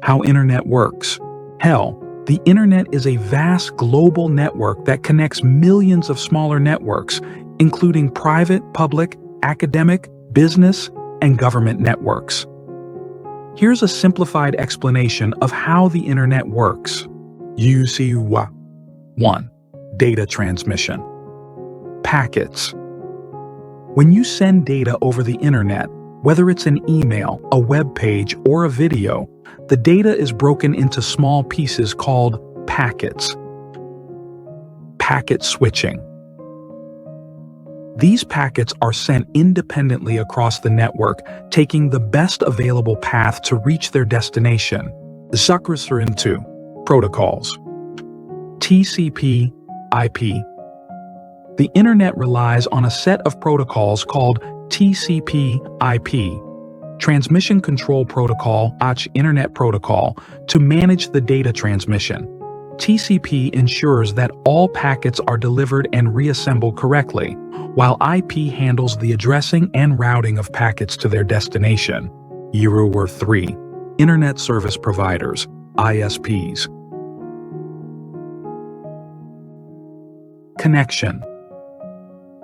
How internet works. Hell, the internet is a vast global network that connects millions of smaller networks, including private, public, academic, business, and government networks. Here's a simplified explanation of how the internet works. UCWA. 1. Data transmission. Packets. When you send data over the internet, whether it's an email, a web page, or a video, the data is broken into small pieces called packets. Packet switching. These packets are sent independently across the network, taking the best available path to reach their destination. Into protocols. TCP, IP. The internet relies on a set of protocols called TCP/IP, Transmission Control Protocol, Internet Protocol, to manage the data transmission. TCP ensures that all packets are delivered and reassembled correctly, while IP handles the addressing and routing of packets to their destination. 3. Internet Service Providers, ISPs. Connection.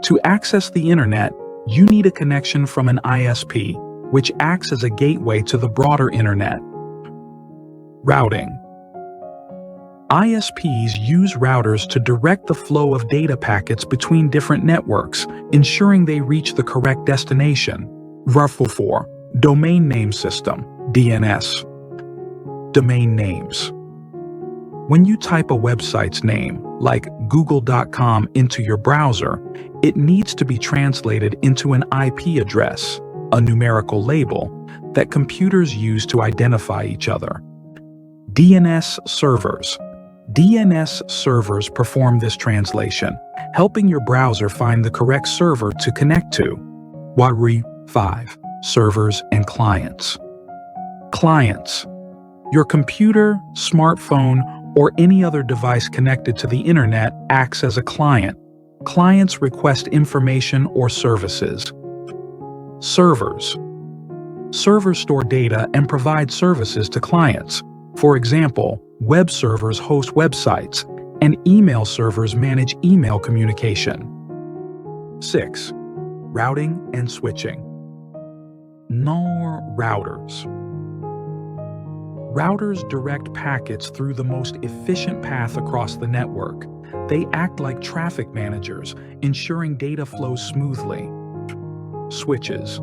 To access the internet, you need a connection from an ISP, which acts as a gateway to the broader internet. Routing. ISPs use routers to direct the flow of data packets between different networks, ensuring they reach the correct destination. 4. Domain Name System, DNS. Domain names. When you type a website's name, like google.com, into your browser, it needs to be translated into an IP address, a numerical label, that computers use to identify each other. DNS servers. DNS servers perform this translation, helping your browser find the correct server to connect to. 5. Servers and clients. Clients. Your computer, smartphone, or any other device connected to the internet acts as a client. Clients request information or services. Servers. Servers store data and provide services to clients. For example, web servers host websites, and email servers manage email communication. 6. Routing and switching. Routers. Routers direct packets through the most efficient path across the network. They act like traffic managers, ensuring data flows smoothly. Switches.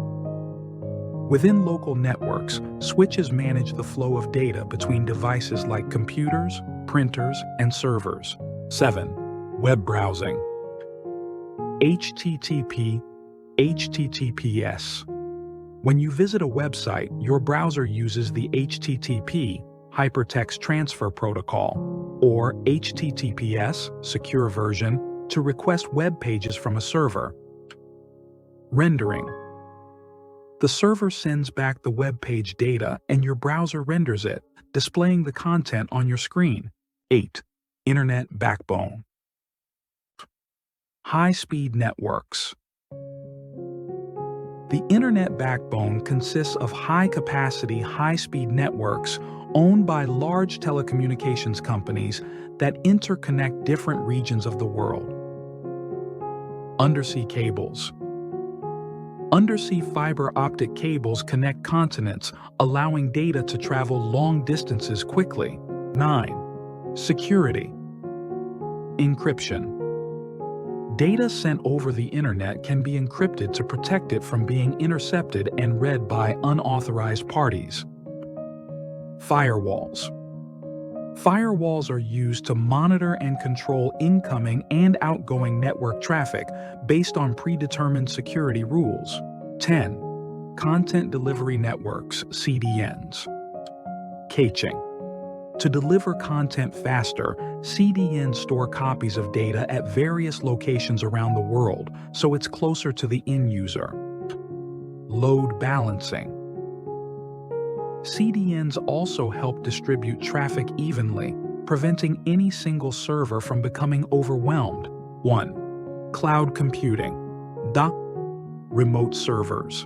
Within local networks, switches manage the flow of data between devices like computers, printers, and servers. 7. Web browsing. HTTP, HTTPS. When you visit a website, your browser uses the HTTP, Hypertext Transfer Protocol, or HTTPS, secure version, to request web pages from a server. Rendering. The server sends back the web page data and your browser renders it, displaying the content on your screen. 8. Internet backbone. High-speed networks. The internet backbone consists of high-capacity, high-speed networks owned by large telecommunications companies that interconnect different regions of the world. Undersea cables. Undersea fiber optic cables connect continents, allowing data to travel long distances quickly. 9. Security. Encryption. Data sent over the internet can be encrypted to protect it from being intercepted and read by unauthorized parties. Firewalls. Firewalls are used to monitor and control incoming and outgoing network traffic based on predetermined security rules. 10. Content Delivery Networks, CDNs. Caching. To deliver content faster, CDNs store copies of data at various locations around the world, so it's closer to the end user. Load balancing. CDNs also help distribute traffic evenly, preventing any single server from becoming overwhelmed. 1. Cloud computing. Remote servers.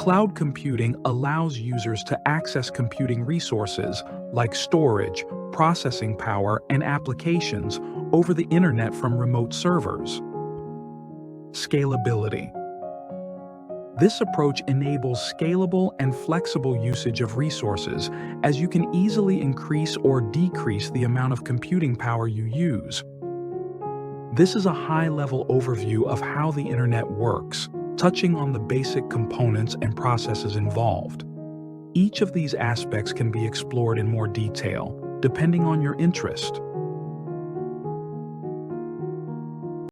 Cloud computing allows users to access computing resources like storage, processing power, and applications over the internet from remote servers. Scalability. This approach enables scalable and flexible usage of resources, as you can easily increase or decrease the amount of computing power you use. This is a high-level overview of how the internet works, touching on the basic components and processes involved. Each of these aspects can be explored in more detail, depending on your interest.